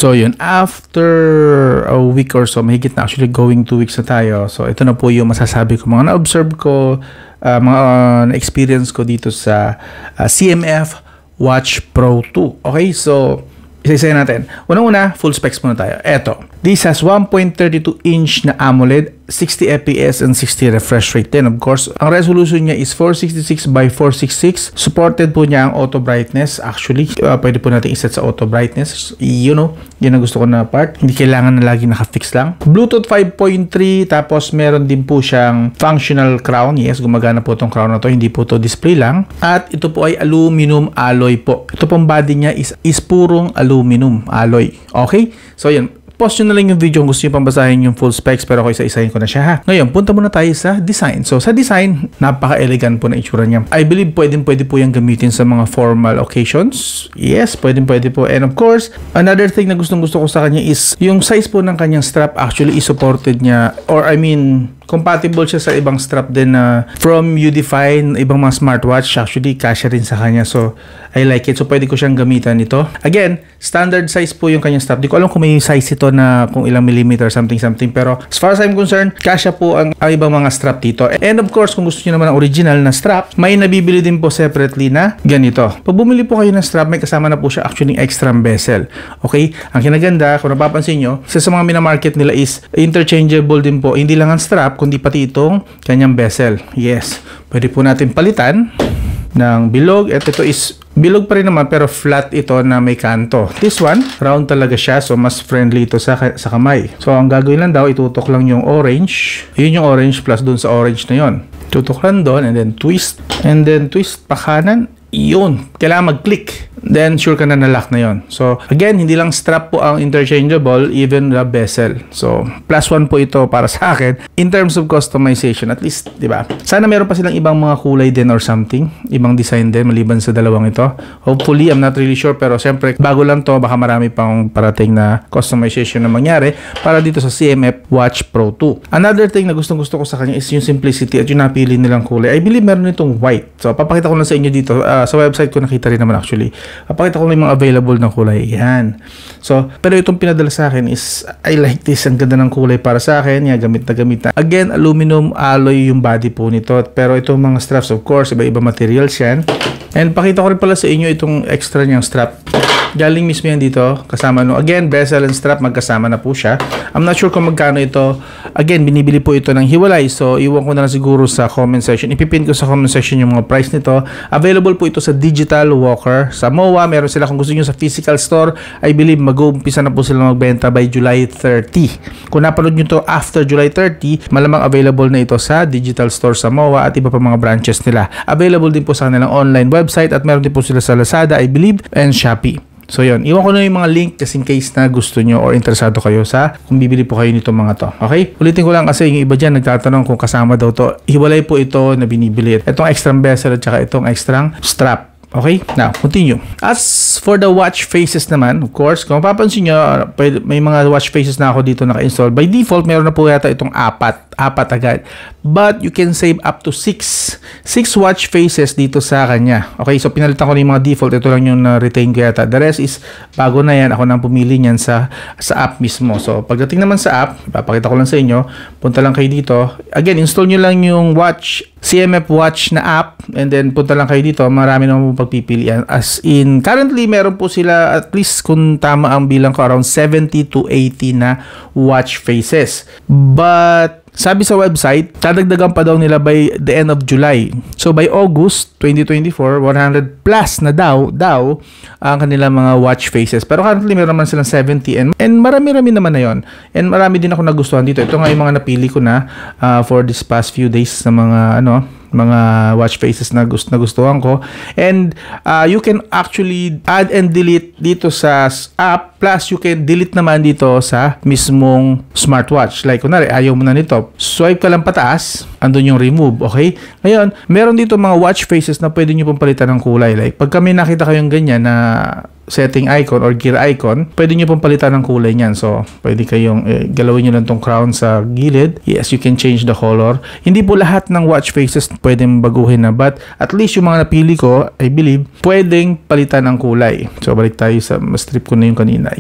So yun, after a week or so, mahigit na, actually going 2 weeks na tayo. So ito na po yung masasabi ko, mga na-observe ko, mga na-experience ko dito sa CMF Watch Pro 2. Okay, so isa-isa natin. Unang-una, full specs muna tayo. Eto, this has 1.32 inch na AMOLED, 60 fps and 60 refresh rate din. Of course, ang resolution niya is 466 by 466. Supported po niya ang auto brightness. Actually, pwede po natin iset sa auto brightness. You know, yun ang gusto ko na part. Hindi kailangan na lagi naka-fix lang. Bluetooth 5.3, tapos meron din po siyang functional crown. Yes, gumagana po itong crown na to. Hindi po to display lang. At ito po ay aluminum alloy po. Ito pong body niya is purong aluminum alloy. Okay? So yun. Pause nyo na lang yung video kung gusto nyo pang basahin yung full specs, pero ako isa-isahin ko na siya ha. Ngayon, punta muna tayo sa design. So sa design, napaka-elegant po na itsura niya. I believe pwede po yung gamitin sa mga formal occasions. Yes, pwede po. And of course, another thing na gustong-gusto ko sa kanya is yung size po ng kanyang strap actually is supported niya, or I mean, compatible siya sa ibang strap din na from Udify, ibang mga smartwatch. Actually, kasya rin sa kanya. So, I like it. So, pwede ko siyang gamitan ito. Again, standard size po yung kanyang strap. Di ko alam kung may size ito na kung ilang millimeter, something. Pero, as far as I'm concerned, kasya po ang ibang mga strap dito. And of course, kung gusto niyo naman ang original na strap, may nabibili din po separately na ganito. Pag bumili po kayo ng strap, may kasama na po siya actually extra bezel. Okay? Ang kinaganda, kung napapansin nyo, isa sa mga minamarket nila is interchangeable din po. Hindi lang ang strap, kundi pati itong kanyang bezel. Yes. Pwede po natin palitan ng bilog. At ito is bilog pa rin naman pero flat ito na may kanto. This one, round talaga siya, so mas friendly ito sa kamay. So ang gagawin lang daw, itutok lang yung orange. Yun yung orange plus dun sa orange na yon. Tutok lang doon and then twist. And then twist pa kanan. Yun. Kailangan mag-click. Then sure ka na na-lock na yon. So again, hindi lang strap po ang interchangeable, even the bezel. So +1 po ito para sa akin in terms of customization, at least, di ba? Sana meron pa silang ibang mga kulay din or something, ibang design din maliban sa dalawang ito. Hopefully, I'm not really sure, pero siyempre bago lang to, baka marami pang parating na customization na mangyari para dito sa CMF Watch Pro 2. Another thing na gustong-gusto ko sa kanya is yung simplicity at yung napili nilang kulay. I believe meron itong white. So papakita ko lang sa inyo dito. Sa website ko nakita rin naman actually. Papakita ko lang yung mga available na kulay. Yan. So, pero itong pinadala sa akin is, I like this. Ang ganda ng kulay para sa akin. Yan, gamit na. Again, aluminum alloy yung body po nito. Pero itong mga straps, of course, iba-iba materials yan. And pakita ko rin pala sa inyo itong extra niyang strap. Galing mismo yan dito. Kasama no. Again, bezel and strap, magkasama na po siya. I'm not sure kung magkano ito. Again, binibili po ito ng hiwalay. So, iwan ko na lang siguro sa comment section. Ipipin ko sa comment section yung mga price nito. Available po ito sa Digital Walker. Sa MOA, meron sila kung gusto nyo sa physical store. I believe mag-uumpisa na po sila magbenta by July 30. Kung napanood nyo to after July 30, malamang available na ito sa digital store sa MOA at iba pa mga branches nila. Available din po sa kanilang online website at meron din po sila sa Lazada, I believe, and Shopee. So yun, iwan ko na yung mga link just in case na gusto nyo or interesado kayo sa kung bibili po kayo nito mga to. Okay? Ulitin ko lang kasi yung iba dyan nagtatanong kung kasama daw to. Hiwalay po ito na binibili. Itong extra bezel at saka itong extra strap. Okay? Now, continue. As for the watch faces naman, of course, kung mapapansin nyo, may mga watch faces na ako dito naka-install. By default, meron na po yata itong apat agad. But you can save up to 6 watch faces dito sa kanya. Okay? So, pinalitan ko na yung mga default. Ito lang yung na-retain ko yata. The rest is, bago na yan, ako nang pumili niyan sa app mismo. So, pagdating naman sa app, ipapakita ko lang sa inyo, punta lang kayo dito. Again, install nyo lang yung CMF Watch na app and then punta lang kayo dito. Marami naman po pagpipilian. As in, currently, meron po sila at least kung tama ang bilang ko, around 70 to 80 na watch faces. But, sabi sa website, dadagdagan pa daw nila by the end of July. So, by August 2024, 100 plus na daw ang kanilang mga watch faces. Pero currently, meron naman silang 70 and marami-rami naman na yon. And marami din ako nagustuhan dito. Ito nga yung mga napili ko na for this past few days na mga watch faces na gustuhan ko. And you can actually add and delete dito sa app, plus you can delete naman dito sa mismong smartwatch. Like kunwari, ayaw mo na nito, swipe ka lang pataas, andun yung remove. Okay? Ngayon, meron dito mga watch faces na pwede nyo pong palitan ng kulay. Like pag kami nakita kayong ganyan na setting icon or gear icon, pwede nyo pong palitan ng kulay niyan. So, pwede kayong galawin nyo lang tong crown sa gilid. Yes, you can change the color. Hindi po lahat ng watch faces pwedeng baguhin na, but at least yung mga napili ko, I believe, pwedeng palitan ng kulay. So, balik tayo sa, strip ko na yung kanina.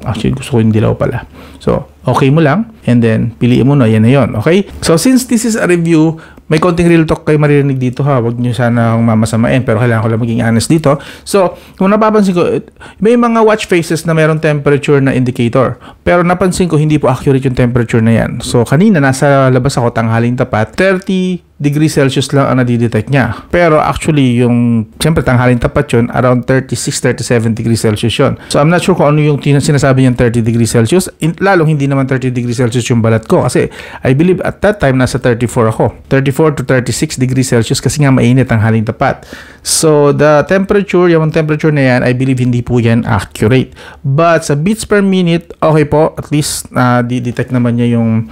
Actually, gusto ko yung dilaw pala. So, okay mo lang. And then, piliin mo na. Yan na yun. Okay? So, since this is a review, may konting real talk kayo maririnig dito ha. Huwag nyo sana akong mamasamain. Pero kailangan ko lang maging honest dito. So, kung napapansin ko, may mga watch faces na mayroong temperature na indicator. Pero napansin ko, hindi po accurate yung temperature na yan. So, kanina, nasa labas ako, tanghaling tapat, 30 degrees Celsius lang ang nadidetect niya. Pero actually, siyempre tanghaling tapat yun, around 36-37 degrees Celsius yun. So, I'm not sure kung ano yung sinasabi niyang 30 degrees Celsius. Lalong hindi naman 30 degrees Celsius yung balat ko. Kasi, I believe at that time, nasa 34 ako. 34 to 36 degrees Celsius kasi nga mainit ang haling tapat. So, the temperature, yung temperature na yan, I believe hindi po yan accurate. But, sa beats per minute, okay po. At least, di-detect naman niya yung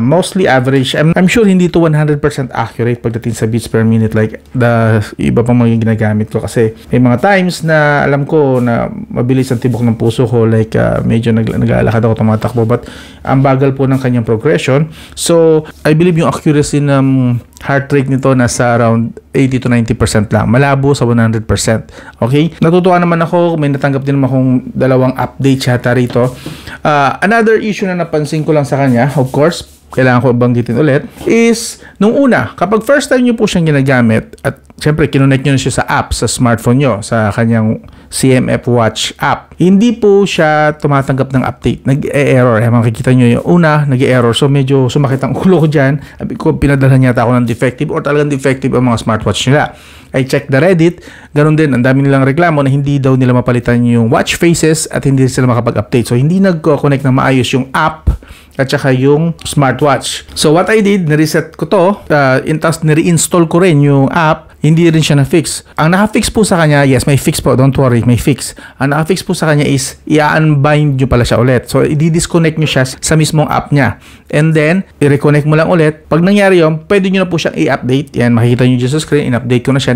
mostly average. I'm sure hindi to 100% accurate pagdating sa beats per minute like the iba pang mga ginagamit ko, kasi may mga times na alam ko na mabilis ang tibok ng puso ko, like medyo naglalakad ako, tumatakbo, but ang bagal po ng kanyang progression. So I believe yung accuracy ng heart rate nito nasa around 80 to 90% lang. Malabo sa 100%. Okay? Natutuwa naman ako. May natanggap din naman akong dalawang update yata rito. Another issue na napansin ko lang sa kanya, of course, kailangan ko banggitin ulit, is nung una, kapag first time nyo po siyang ginagamit at syempre kinonect nyo na siya sa app, sa smartphone nyo, sa kanyang CMF Watch app, hindi po siya tumatanggap ng update. Nag-e-error. Makikita nyo yung una, nag-e-error. So medyo sumakit ang ulo ko dyan. Pinadala niya ako ng defective or talagang defective ang mga smartwatch nila. I checked the Reddit. Ganun din. Ang dami nilang reklamo na hindi daw nila mapalitan yung watch faces at hindi sila makapag-update. So hindi nag-connect na maayos yung app at saka yung smartwatch. So what I did, na-reset ko to, tapos nire-install ko rin yung app, hindi rin siya na-fix. Ang naka-fix po sa kanya, yes, may fix po, don't worry, may fix. Ang naka-fix po sa kanya is, i-unbind nyo pala siya ulit. So, i-disconnect nyo siya sa mismong app niya. And then, i-reconnect mo lang ulit. Pag nangyari yun, pwede nyo na po siyang i-update. Yan, makikita nyo dyan sa screen, in-update ko na siya.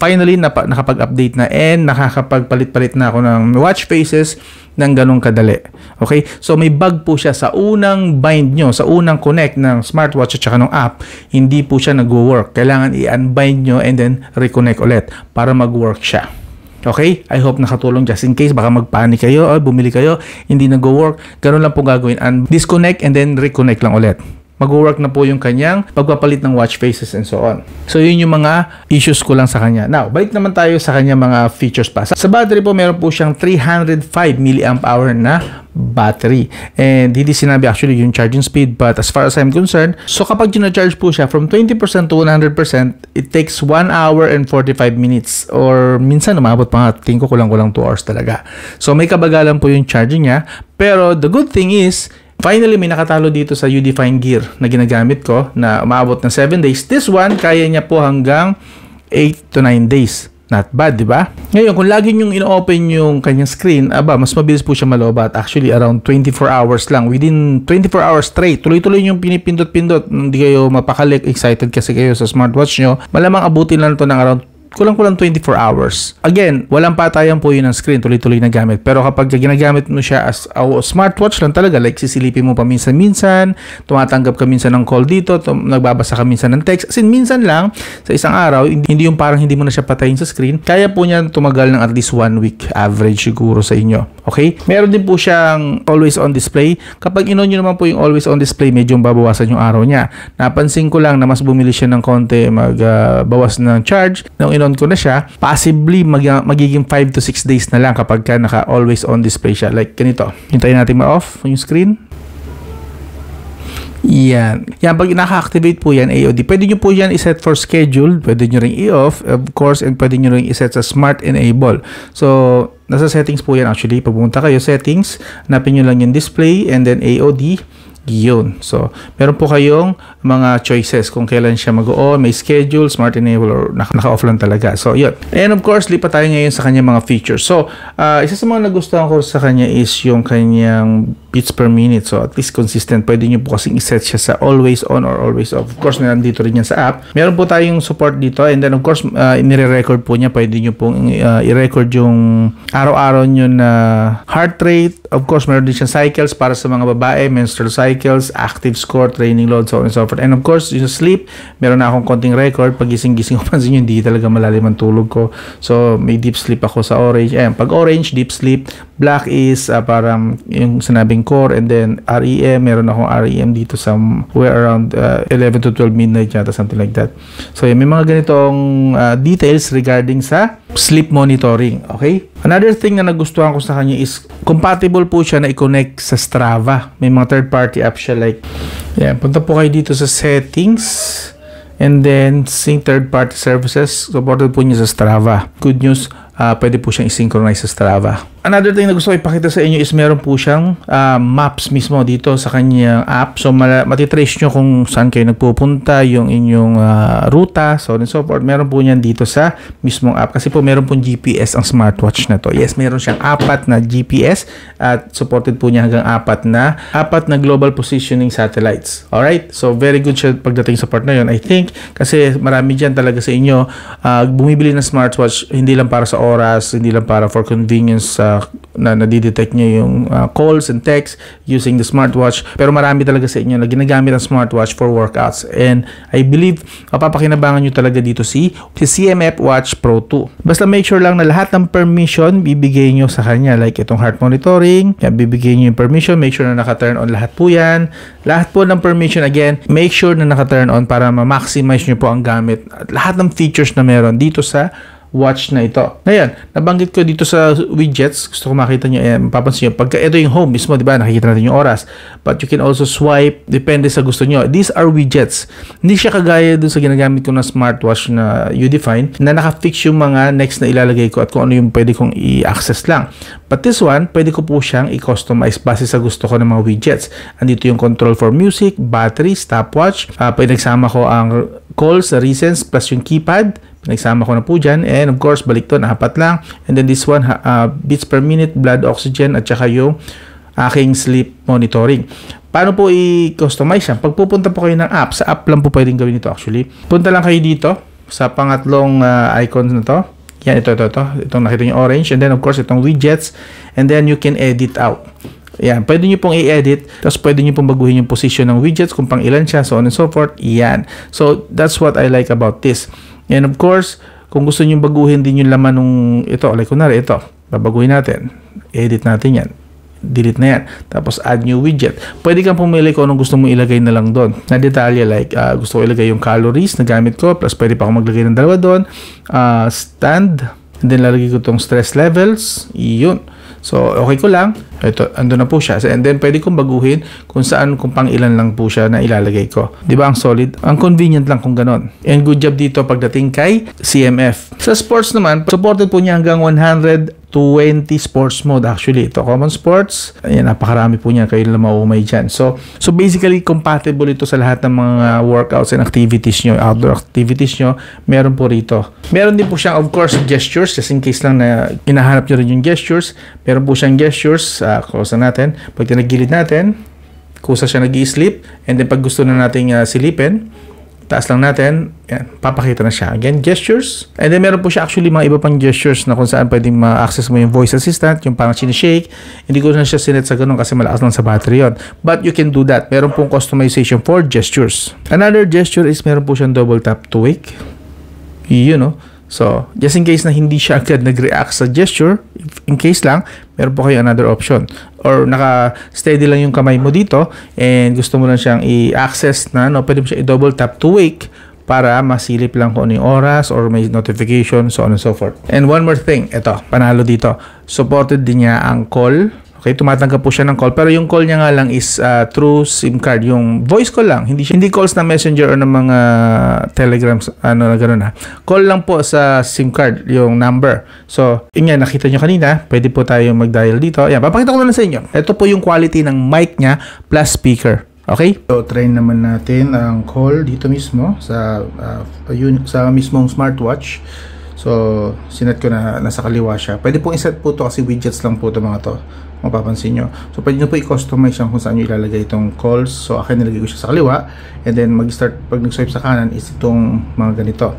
Finally, nakapag-update na and nakakapagpalit-palit na ako ng watch faces ng ganong kadali. Okay? So, may bug po siya sa unang bind nyo, sa unang connect ng smartwatch at saka ng app. Hindi po siya nag-work. Kailangan i-unbind nyo and then reconnect ulit para mag-work siya. Okay? I hope nakatulong just in case. Baka magpanik kayo o bumili kayo, hindi nag-work. Ganun lang po gagawin. Disconnect and then reconnect lang ulit. Mag-work na po yung kanyang pagpapalit ng watch faces and so on. So, yun yung mga issues ko lang sa kanya. Now, balik naman tayo sa kanya mga features pa. Sa battery po, meron po siyang 305 mAh na battery. And hindi sinabi actually yung charging speed, but as far as I'm concerned, so kapag gina-charge po siya from 20% to 100%, it takes 1 hour and 45 minutes. Or minsan, umabot pa nga, tingin ko kulang-kulang 2 hours talaga. So, may kabagalan po yung charging niya. Pero, the good thing is, finally, may nakatalo dito sa Udifine Gear na ginagamit ko na umabot ng 7 days. This one, kaya niya po hanggang 8 to 9 days. Not bad, di ba? Ngayon, kung lagi niyong ino-open yung kanyang screen, mas mabilis po siya malobat. Actually, around 24 hours lang. Within 24 hours straight, tuloy-tuloy yung pinipindot-pindot. Hindi kayo mapakalik, excited kasi kayo sa smartwatch nyo. Malamang abutin lang ito ng around kulang-kulang 24 hours. Again, walang patayan po yun ng screen, tuloy-tuloy na gamit. Pero kapag ginagamit mo siya as a smartwatch lang talaga, like sisilipin mo pa minsan-minsan, tumatanggap ka minsan ng call dito, nagbabasa ka minsan ng text, as in minsan lang, sa isang araw, hindi yung parang hindi mo na siya patayin sa screen, kaya po niya tumagal ng at least 1 week average siguro sa inyo. Okay? Meron din po siyang always on display. Kapag inon nyo naman po yung always on display, medyo babawasan yung araw niya. Napansin ko lang na mas bumili siya ng konti, magbawas ng charge. Nung inon ko na siya, possibly magiging 5 to 6 days na lang kapag ka naka always on display siya. Like ganito. Hintayin natin ma-off yung screen. Yan. Yan, pag naka-activate po yan, AOD, pwede nyo po yan iset for schedule, pwede nyo ring i-off, of course, and pwede nyo ring iset sa smart enable. So, nasa settings po yan actually. Pag pumunta kayo, settings, hanapin nyo lang yung display, and then AOD, yun. So, meron po kayong mga choices kung kailan siya mag-on, may schedule, smart enable, or naka-off lang talaga. So, yun. And of course, lipat tayo ngayon sa kanyang mga features. So, isa sa mga nagustuhan ko sa kanya is yung kanyang beats per minute. So at least consistent. Pwede nyo po kasing iset siya sa always on or always off. Of course, nandito rin yan sa app. Meron po tayong support dito, and then of course, nire-record po niya. Pwede nyo pong i-record yung araw-araw nyo na heart rate. Of course, meron din siyang cycles para sa mga babae, menstrual cycles, active score, training load, so on and so forth. And of course, yung sleep, meron na akong konting record. Pag gising-gising ko, pansin nyo, hindi talaga malalim ang tulog ko. So, may deep sleep ako sa orange. Ayan, pag orange, deep sleep. Black is parang yung sinabing core, and then REM, meron akong REM dito somewhere around 11 to 12 midnight yata, something like that. So may mga ganitong details regarding sa sleep monitoring. Okay, another thing na nagustuhan ko sa kanya is compatible po siya na i-connect sa Strava. May mga third party app siya, like punta po kayo dito sa settings, and then sync third party services. Supported po niya sa Strava. Good news, pwede po siyang i-synchronize sa Strava. Another thing na gusto ko ipakita sa inyo is meron po siyang maps mismo dito sa kanyang app. So matitrace nyo kung saan kayo nagpupunta, yung inyong ruta, so on and so forth. Meron po niyan dito sa mismong app. Kasi po meron pong GPS ang smartwatch na to. Yes, meron siyang 4 na GPS at supported po niya hanggang 4 na global positioning satellites. Alright? So very good siya pagdating sa part na yun. I think kasi marami dyan talaga sa inyo bumibili ng smartwatch hindi lang para sa oras, hindi lang para for convenience na nadidetect nyo yung calls and texts using the smartwatch, pero marami talaga sa inyo na ginagamit ang smartwatch for workouts, and I believe mapapakinabangan nyo talaga dito si CMF Watch Pro 2. Basta make sure lang na lahat ng permission bibigay nyo sa kanya, like itong heart monitoring, bibigay nyo yung permission, make sure na naka-turn on lahat po yan. Lahat po ng permission, again, make sure na naka-turn on para ma-maximize nyo po ang gamit at lahat ng features na meron dito sa watch na ito. Ngayon, nabanggit ko dito sa widgets, gusto ko makita nyo, mapapansin nyo, pagka ito yung home mismo, di ba, nakikita natin yung oras, but you can also swipe, depende sa gusto nyo. These are widgets. Hindi siya kagaya dun sa ginagamit ko na smartwatch na Udefine, na naka-fix yung mga next na ilalagay ko at kung ano yung pwede kong i-access lang. But this one, pwede ko po siyang i-customize base sa gusto ko ng mga widgets. Andito yung control for music, battery, stopwatch, pinagsama ko ang calls, recents, plus yung keypad, pinagsama ko na po dyan, and of course balik to, 4 lang, and then this one, beats per minute, blood oxygen, at saka yung aking sleep monitoring. Paano po i-customize yan? Pag pupunta po kayo ng app, sa app lang po pwedeng gawin ito actually. Punta lang kayo dito sa pangatlong icon na to. Yan, ito. Itong nakita nyo orange, and then of course itong widgets, and then you can edit out. Yan, pwede nyo pong i-edit, tapos pwede nyo pong baguhin yung position ng widgets, kung pang ilan siya, so on and so forth. Yan. So that's what I like about this. And of course, kung gusto nyo baguhin din yung laman ng ito, like kunwari ito, babaguhin natin, edit natin yan, delete na yan, tapos add new widget. Pwede kang pumili kung anong gusto mong ilagay na lang doon na detalye, like gusto ko ilagay yung calories na gamit ko, plus pwede pa akong maglagay ng dalawa doon, stand, and then lalagay ko itong stress levels, yun. So, okay ko lang. Ito, ando na po siya. And then, pwede kong baguhin kung saan, kung pang ilan lang po siya na ilalagay ko. Di ba ang solid? Ang convenient lang kung ganon. And good job dito pagdating kay CMF. Sa sports naman, supported po niya hanggang 120 sports mode. Actually, ito, common sports. Ayan, napakarami po niya. Kayo lang maumay dyan. So basically, compatible ito sa lahat ng mga workouts and activities nyo, outdoor activities nyo. Meron po rito. Meron din po siyang, of course, gestures. Just in case lang na hinahanap nyo rin yung gestures. Meron po siyang gestures. Close na natin. Pag tinagilid natin, kusa siya nag-i-sleep, and then pag gusto na nating silipin, taas lang natin, yan, papakita na siya. Again, gestures. And then meron po siya actually mga iba pang gestures na kung saan pwedeng ma-access mo yung voice assistant, yung parang sinishake. Hindi ko na siya sinet sa ganun kasi malakas lang sa battery yon. But you can do that. Meron pong customization for gestures. Another gesture is meron po siyang double tap to wake. Yun, no? So, just in case na hindi siya agad nag-react sa gesture, in case lang, meron po kayo another option. Or naka-steady lang yung kamay mo dito and gusto mo lang siyang i-access na, no, pwede mo siya i-double tap to wake para masilip lang kung ano yung oras or may notification, so on and so forth. And one more thing, ito, panalo dito. Supported din niya ang call. Okay, tumatanggap po siya ng call, pero yung call niya nga lang is through SIM card, yung voice call lang, hindi calls na messenger or ng mga telegrams, gano'n na. Call lang po sa SIM card, yung number. So, yun nga, nakita nyo kanina, pwede po tayo mag-dial dito. Ayan, papakita ko na sa inyo. Ito po yung quality ng mic niya plus speaker. Okay? So, try naman natin ang call dito mismo sa mismong smartwatch. So, sinet ko na nasa kaliwa siya. Pwede pong iset po to kasi widgets lang po to mga to. Mapapansin nyo. So, pwede nyo po i-customize yan kung saan nyo ilalagay itong calls. So, akin nilagay ko siya sa kaliwa. And then, mag-start, pag nag-swipe sa kanan, is itong mga ganito.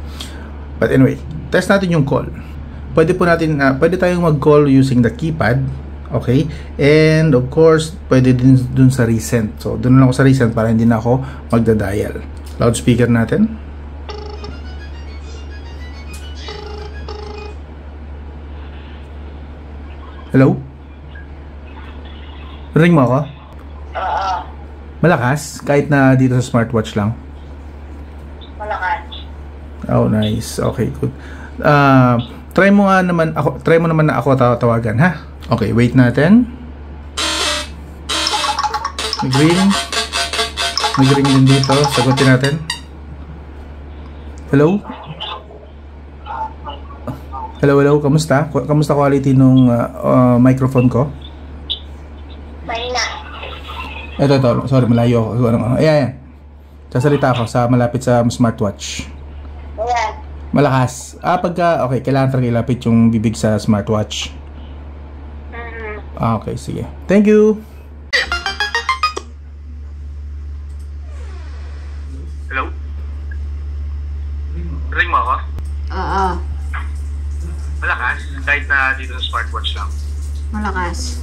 But anyway, test natin yung call. Pwede po natin, pwede tayong mag-call using the keypad. Okay? And, of course, pwede din dun sa recent. So, dun lang ako sa recent para hindi na ako magda-dial. Loudspeaker natin. Hello? Ring mo ako? Oo. Malakas? Kahit na dito sa smartwatch lang? Malakas. Oh, nice. Okay, good. Try mo naman na ako tawagan, ha? Okay, wait natin. Nag-ring din dito. Sagutin natin. Hello? Hello, kamusta? Kamusta quality nung microphone ko? Mahina. Ito, sorry, malayo ako. Ayan. Sasalita ako sa malapit sa smartwatch. Ayan. Malakas. Okay, kailangan talaga ilapit yung bibig sa smartwatch. Okay, sige. Thank you. Hello? Ring mo ako? Oo. Malakas, kahit na dito sa smartwatch lang. Malakas.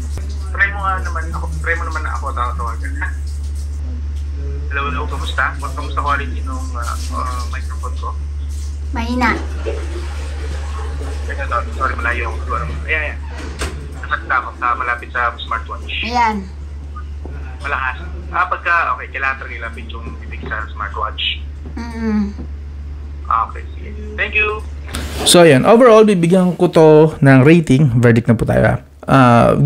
Try mo naman na ako tawagan, ha? Hello, kamusta? Kamusta quality nung microphone ko? Mahina. Sorry, malayo ako. Ayan. Nasalita ako sa malapit sa smartwatch. Ayan. Malakas. Okay, kailangan talaga ilapit yung bibig sa smartwatch. Okay, sige. Thank you. So, ayan. Overall, bibigyan ko to ng rating. Verdict na po tayo.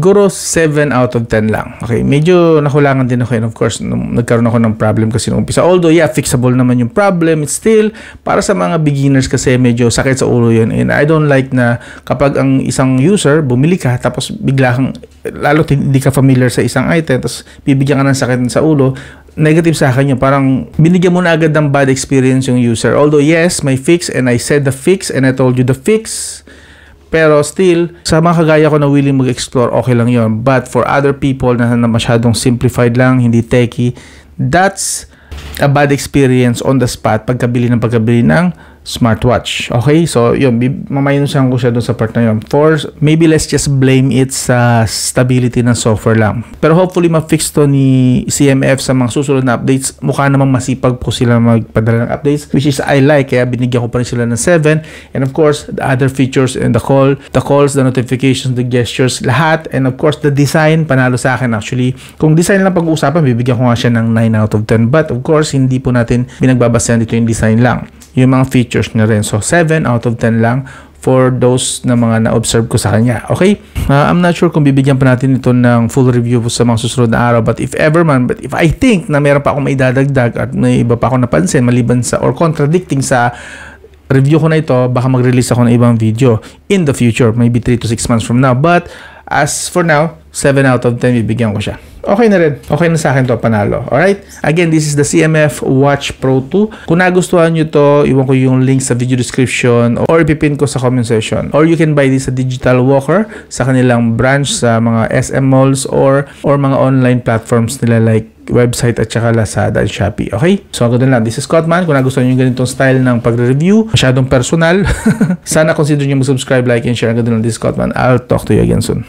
Guro 7 out of 10 lang. Okay, medyo nakulangan din ako, and of course nagkaroon ako ng problem kasi nung umpisa, although fixable naman yung problem, it's still para sa mga beginners kasi medyo sakit sa ulo yun, and I don't like na kapag ang isang user bumili ka tapos bigla kang, lalo hindi ka familiar sa isang item tapos bibigyan ka ng sakit sa ulo, negative sa akin yun. Parang binigyan mo na agad ng bad experience yung user, although yes, may fix and I said the fix and I told you the fix. Pero still, sa mga kagaya ko na willing mag-explore, okay lang yon. But for other people na masyadong simplified lang, hindi techy, that's a bad experience on the spot pagkabili ng smartwatch. Okay? So, yun, mamayinusan ko siya dun sa part na yun. Maybe let's just blame it sa stability ng software lang. Pero hopefully, ma-fix to ni CMF sa mga susunod na updates. Mukha namang masipag po sila magpadala ng updates, which is I like. Kaya binigyan ko pa rin sila ng 7. And of course, the other features and the calls, the notifications, the gestures, lahat. And of course, the design, panalo sa akin actually. Kung design lang pag-uusapan, bibigyan ko nga siya ng 9 out of 10. But of course, hindi po natin binagbabasehan dito yung design lang. Yung mga features na rin. So, 7 out of 10 lang for those na mga na-observe ko sa kanya. Okay? I'm not sure kung bibigyan pa natin ito ng full review sa mga susunod na araw. But if I think na meron pa akong may dadagdag at may iba pa akong napansin maliban sa or contradicting sa review ko na ito, baka mag-release ako ng ibang video in the future. Maybe 3 to 6 months from now. But as for now, 7 out of 10 bibigyan ko siya. Okay na rin. Okay na sa akin to, panalo. Alright? Again, this is the CMF Watch Pro 2. Kung nagustuhan nyo to, iwan ko yung link sa video description or ipipin ko sa comment section. Or you can buy this sa Digital Walker sa kanilang branch sa mga SM malls or mga online platforms nila like website at saka Lazada at Shopee. Okay? So, ako din lang. This is Scottman. Kung nagustuhan nyo yung ganitong style ng pagre-review, masyadong personal, sana consider nyo mag-subscribe, like, and share. Ako din lang. This is Scottman. I'll talk to you again soon.